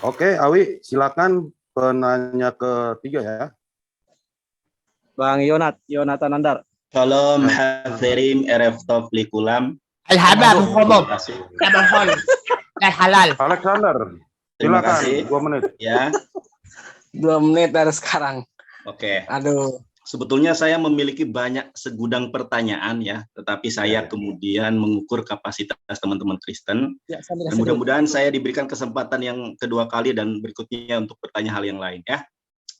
Oke, Awi, silakan penanya ketiga ya. Bang Yonatan Andar. Shalom hadirin Erev Tov Likulam. Al-Habab Terima kasih. halal. Alexander, Terima silakan kasih. 2 menit. Ya, 2 menit dari sekarang. oke. Aduh. Sebetulnya saya memiliki banyak segudang pertanyaan ya, tetapi saya kemudian mengukur kapasitas teman-teman Kristen. Ya, Dan mudah-mudahan saya diberikan kesempatan yang kedua kali dan berikutnya untuk bertanya hal yang lain ya.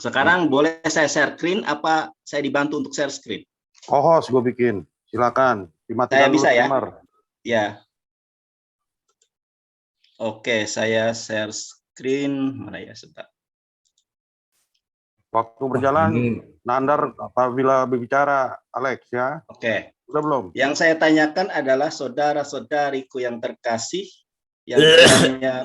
Sekarang boleh saya share screen apa saya dibantu untuk share screen? Co-host gue bikin, silakan. Saya Dimatikan bisa dulu ya? timer. Ya. Oke, saya share screen. Mana ya, sebentar. Waktu berjalan, Nandar apabila berbicara, Alex ya. Oke. Sudah belum? Yang saya tanyakan adalah saudara-saudariku yang terkasih, yang kiranya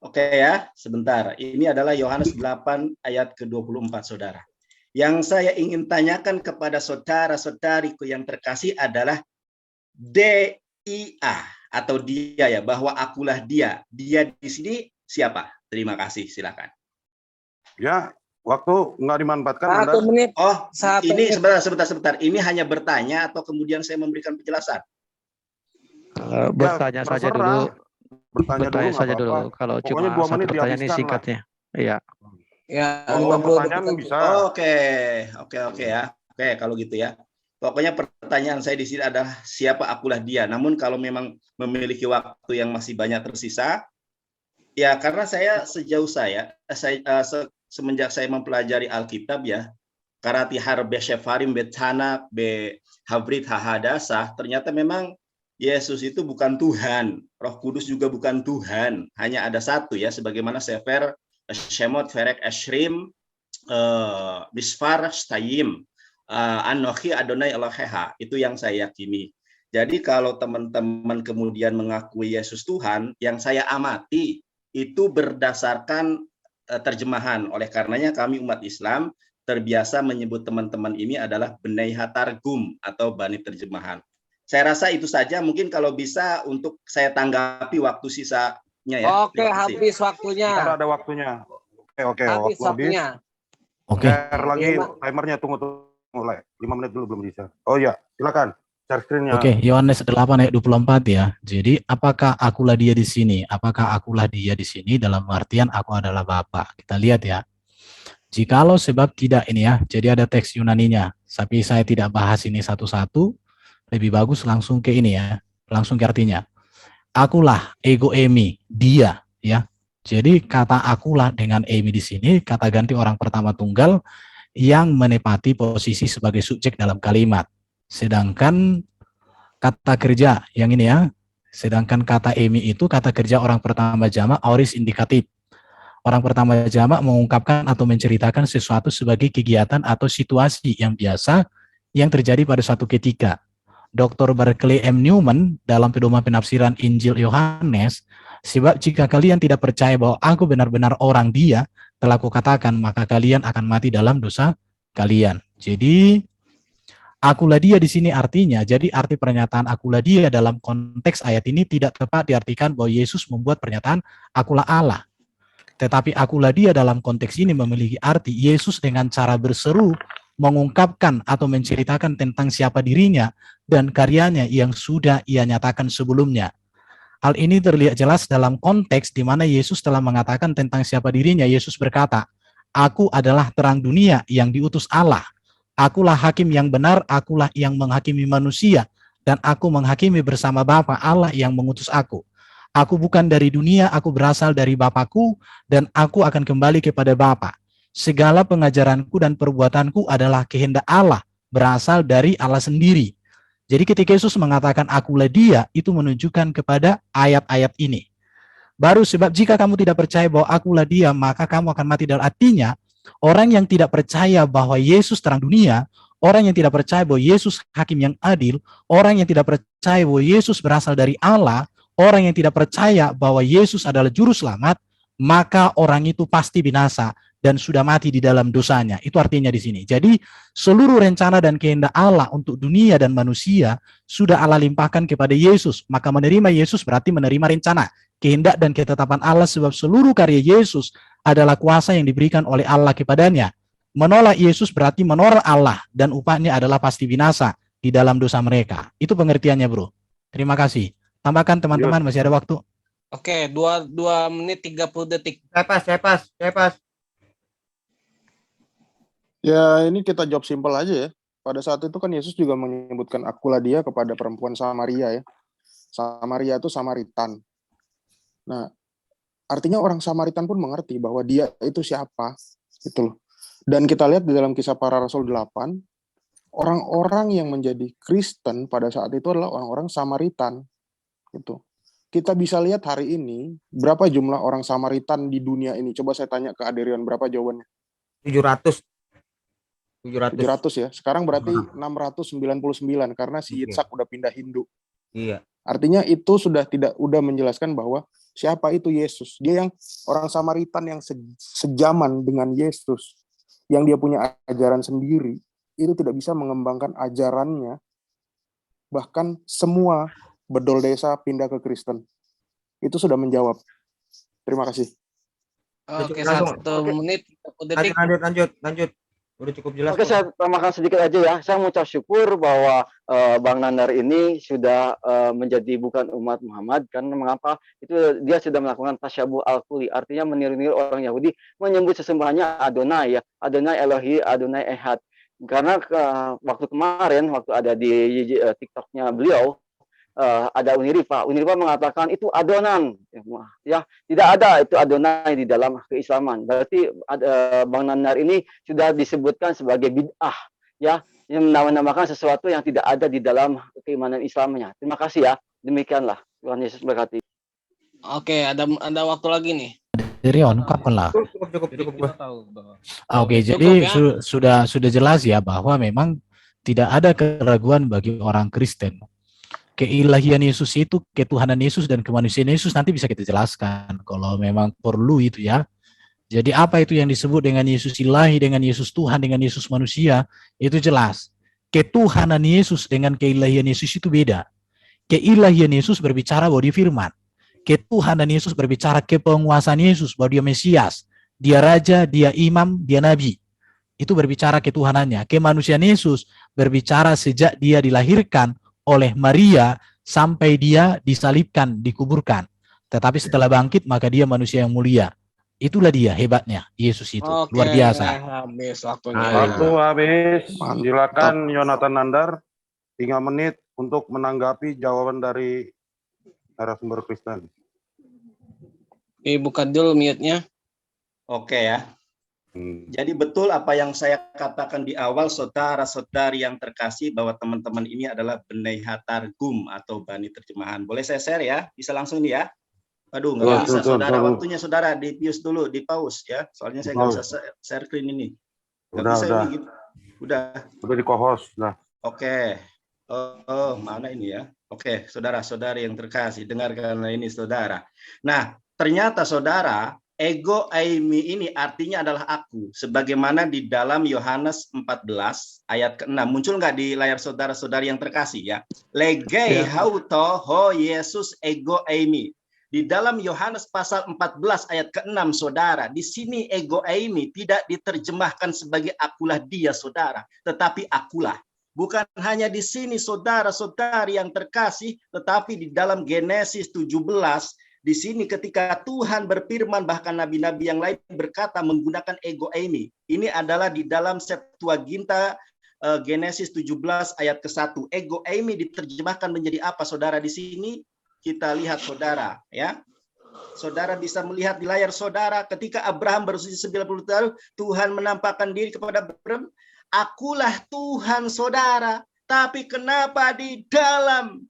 oke ya, sebentar. Ini adalah Yohanes 8 ayat ke-24, saudara. Yang saya ingin tanyakan kepada saudara-saudariku yang terkasih adalah DIA atau dia ya, bahwa akulah dia. Dia di sini siapa? Terima kasih, silakan. Ya, waktu nggak dimanfaatkan. 1 menit. Oh, 1 ini menit. sebentar. Ini hanya bertanya atau kemudian saya memberikan penjelasan? Bertanya saja dulu. Bertanya saja dulu. dulu. Kalau Pokoknya cuma 2 satu menit pertanyaan ini dihabiskan singkatnya. Iya. Ya, Kalau 50 pertanyaan detik. bisa. Oke ya. Oke, kalau gitu ya. Pokoknya pertanyaan saya di sini adalah siapa akulah dia. Namun kalau memang memiliki waktu yang masih banyak tersisa, ya karena saya sejauh semenjak saya mempelajari Alkitab ya, karati harbe shefarim betana be habrit hahadasah, ternyata memang Yesus itu bukan Tuhan, Roh Kudus juga bukan Tuhan, hanya ada satu ya, sebagaimana Sefer Shemot Ferek Eshrim Bisfar Stayim Anochi Adonai Eloheha, itu yang saya yakini. Jadi kalau teman-teman kemudian mengakui Yesus Tuhan, yang saya amati itu berdasarkan terjemahan. Oleh karenanya kami umat Islam terbiasa menyebut teman-teman ini adalah Benai Hatargum atau Bani Terjemahan. Saya rasa itu saja, mungkin kalau bisa untuk saya tanggapi waktu sisanya ya. Oke, habis waktunya. Ntar ada waktunya. Oke, Habis waktu waktunya. Oke. Lagi timernya, tunggu mulai. 5 menit dulu belum bisa. Oh ya, silakan. Share screen-nya. Oke, Yohanes 8 ayat 24 ya. Jadi, apakah akulah dia di sini? Apakah akulah dia di sini dalam artian aku adalah Bapa? Kita lihat ya. Jikalau sebab tidak ini ya. Jadi ada teks Yunaninya. Tapi saya tidak bahas ini satu-satu. Lebih bagus langsung ke ini ya. Langsung ke artinya. Akulah, ego emi, dia ya. Jadi kata akulah dengan emi di sini kata ganti orang pertama tunggal yang menepati posisi sebagai subjek dalam kalimat. Sedangkan kata kerja yang ini ya, sedangkan kata emi itu kata kerja orang pertama jamak aorist indikatif. Orang pertama jamak mengungkapkan atau menceritakan sesuatu sebagai kegiatan atau situasi yang biasa yang terjadi pada suatu ketika. Dr. Barclay M. Newman dalam pedoman penafsiran Injil Yohanes, sebab jika kalian tidak percaya bahwa aku benar-benar orang dia, telah kukatakan, maka kalian akan mati dalam dosa kalian. Jadi, akulah dia di sini artinya, jadi arti pernyataan akulah dia dalam konteks ayat ini tidak tepat diartikan bahwa Yesus membuat pernyataan akulah Allah. Tetapi akulah dia dalam konteks ini memiliki arti Yesus dengan cara berseru, mengungkapkan atau menceritakan tentang siapa dirinya dan karyanya yang sudah ia nyatakan sebelumnya. Hal ini terlihat jelas dalam konteks di mana Yesus telah mengatakan tentang siapa dirinya. Yesus berkata, aku adalah terang dunia yang diutus Allah. Akulah hakim yang benar, akulah yang menghakimi manusia, dan aku menghakimi bersama Bapa Allah yang mengutus aku. Aku bukan dari dunia, aku berasal dari Bapakku, dan aku akan kembali kepada Bapa. Segala pengajaranku dan perbuatanku adalah kehendak Allah, berasal dari Allah sendiri. Jadi ketika Yesus mengatakan akulah dia, itu menunjukkan kepada ayat-ayat ini. Baru sebab jika kamu tidak percaya bahwa akulah dia, maka kamu akan mati. Dalam artinya, orang yang tidak percaya bahwa Yesus terang dunia, orang yang tidak percaya bahwa Yesus hakim yang adil, orang yang tidak percaya bahwa Yesus berasal dari Allah, orang yang tidak percaya bahwa Yesus adalah juru selamat, maka orang itu pasti binasa dan sudah mati di dalam dosanya. Itu artinya di sini. Jadi seluruh rencana dan kehendak Allah untuk dunia dan manusia sudah Allah limpahkan kepada Yesus. Maka menerima Yesus berarti menerima rencana, kehendak dan ketetapan Allah, sebab seluruh karya Yesus adalah kuasa yang diberikan oleh Allah kepadanya. Menolak Yesus berarti menolak Allah dan upahnya adalah pasti binasa di dalam dosa mereka. Itu pengertiannya, bro. Terima kasih. Tambahkan teman-teman, masih ada waktu. Oke, 2 menit 30 detik. Saya pas. Ya, ini kita jawab simpel aja ya. Pada saat itu kan Yesus juga menyebutkan akulah dia kepada perempuan Samaria ya. Samaria itu Samaritan. Nah, artinya orang Samaritan pun mengerti bahwa dia itu siapa. Gitu loh. Dan kita lihat di dalam Kisah Para Rasul 8, orang-orang yang menjadi Kristen pada saat itu adalah orang-orang Samaritan. Gitu. Kita bisa lihat hari ini berapa jumlah orang Samaritan di dunia ini. Coba saya tanya ke Aderian, berapa jawabannya? 700 ya. Sekarang berarti 699 karena si Yitzhak udah pindah Hindu. Iya. Artinya itu udah menjelaskan bahwa siapa itu Yesus. Dia yang orang Samaritan yang sejaman dengan Yesus, yang dia punya ajaran sendiri, itu tidak bisa mengembangkan ajarannya. Bahkan semua bedol desa pindah ke Kristen. Itu sudah menjawab. Terima kasih. Oke, Langsung. 1 menit 30 detik. Lanjut. Udah cukup jelas. Oke, saya tambahkan sedikit aja ya. Saya mengucap syukur bahwa Bang Nandar ini sudah menjadi bukan umat Muhammad. Karena mengapa? Itu dia sudah melakukan tasyabuh al-kuli. Artinya meniru-niru orang Yahudi. Menyebut sesembahannya Adonai ya. Adonai Elohi, Adonai Ehad. Karena waktu kemarin, waktu ada di TikToknya beliau, ada Unirifa mengatakan itu adonan, ya tidak ada itu Adonai di dalam keislaman. Berarti Bang Nandar ini sudah disebutkan sebagai bid'ah, ya, yang menamakan sesuatu yang tidak ada di dalam keimanan Islamnya. Terima kasih ya, demikianlah. Tuhan Yesus berkati. Oke, ada waktu lagi nih. Aderian, kapan lah? Cukup. Oke, jadi ya. sudah jelas ya bahwa memang tidak ada keraguan bagi orang Kristen. Keilahian Yesus itu, ketuhanan Yesus dan kemanusiaan Yesus nanti bisa kita jelaskan kalau memang perlu itu ya. Jadi apa itu yang disebut dengan Yesus ilahi, dengan Yesus Tuhan, dengan Yesus manusia, itu jelas. Ketuhanan Yesus dengan keilahian Yesus itu beda. Keilahian Yesus berbicara bahwa dia firman. Ketuhanan Yesus berbicara kepenguasaan Yesus bahwa dia Mesias, dia Raja, dia Imam, dia Nabi. Itu berbicara ketuhanannya. Kemanusiaan Yesus berbicara sejak dia dilahirkan oleh Maria sampai dia disalibkan, dikuburkan. Tetapi setelah bangkit maka dia manusia yang mulia. Itulah dia hebatnya Yesus itu. Oke, Luar biasa. habis waktunya. Waktu habis. Mantap. Silakan Yonatan Nandar 3 menit untuk menanggapi jawaban dari narasumber Kristen. Buka dulu mute-nya. Oke ya. Jadi betul apa yang saya katakan di awal, saudara-saudari yang terkasih, bahwa teman-teman ini adalah Benei Hatargum atau Bani Terjemahan. Boleh saya share ya? Bisa langsung ini ya? Aduh, nggak bisa saudara. Waktunya saudara di pause dulu, di pause ya. Soalnya saya nggak bisa share screen ini. Nggak bisa Udah. ini gitu. Udah Udah di co-host. Nah, Oke. Oh, mana ini ya? Oke, saudara-saudari yang terkasih, dengarkanlah ini saudara. Nah, ternyata saudara, ego eimi ini artinya adalah aku, sebagaimana di dalam Yohanes 14 ayat ke-6. Muncul nggak di layar saudara-saudari yang terkasih ya? Legei hauto ho Yesus ego eimi. Di dalam Yohanes pasal 14 ayat ke-6 saudara, di sini ego eimi tidak diterjemahkan sebagai akulah dia saudara, tetapi akulah. Bukan hanya di sini saudara-saudari yang terkasih, tetapi di dalam Genesis 17 di sini ketika Tuhan berfirman, bahkan nabi-nabi yang lain berkata menggunakan ego eimi. Ini adalah di dalam Septuaginta Genesis 17 ayat ke-1. Ego eimi diterjemahkan menjadi apa saudara di sini? Kita lihat saudara ya. Saudara bisa melihat di layar saudara ketika Abraham berusia 90 tahun, Tuhan menampakkan diri kepada Abraham, akulah Tuhan saudara. Tapi kenapa di dalam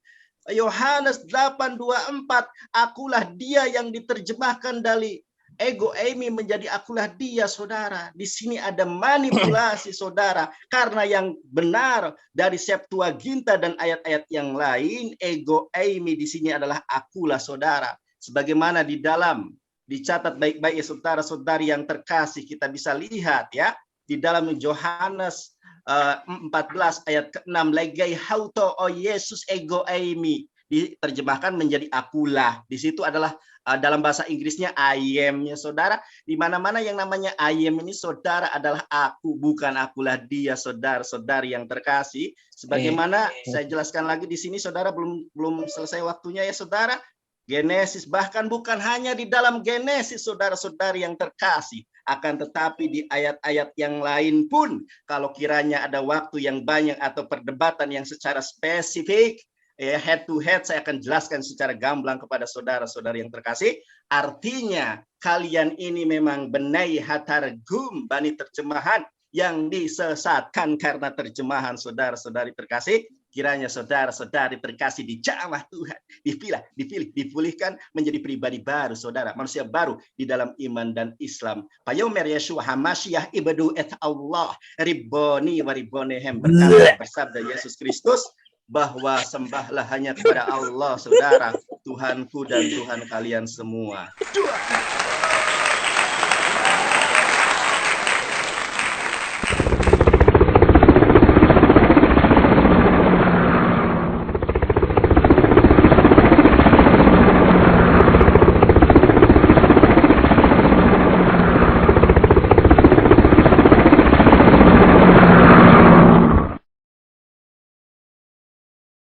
Yohanes 8:24 akulah dia yang diterjemahkan dari ego eimi menjadi akulah dia saudara. Di sini ada manipulasi saudara, karena yang benar dari Septuaginta dan ayat-ayat yang lain, ego eimi di sini adalah akulah saudara. Sebagaimana di dalam dicatat baik-baik ya saudara-saudari yang terkasih. Kita bisa lihat ya di dalam Yohanes 14 ayat ke-6, legai hauto o Yesus ego eimi, diterjemahkan menjadi akulah. Di situ adalah dalam bahasa Inggrisnya I am ya saudara. Di mana-mana yang namanya I am ini saudara adalah aku, bukan akulah dia, saudara-saudari yang terkasih. Sebagaimana saya jelaskan lagi di sini saudara, belum selesai waktunya ya saudara. Genesis, bahkan bukan hanya di dalam Genesis saudara-saudari yang terkasih, akan tetapi di ayat-ayat yang lain pun kalau kiranya ada waktu yang banyak atau perdebatan yang secara spesifik head to head, saya akan jelaskan secara gamblang kepada saudara-saudari yang terkasih. Artinya kalian ini memang benai hatargum, bani terjemahan yang disesatkan karena terjemahan saudara-saudari terkasih. Kiranya saudara-saudari terkasih dijamah Tuhan, dipilih, dipulihkan menjadi pribadi baru saudara, manusia baru di dalam iman dan Islam. Payomer Yeshua Hamashiach ibadu et Allah ribboni wa ribbonehem, berkata bersabda Yesus Kristus bahwa sembahlah hanya kepada Allah saudara, Tuhanku dan Tuhan kalian semua.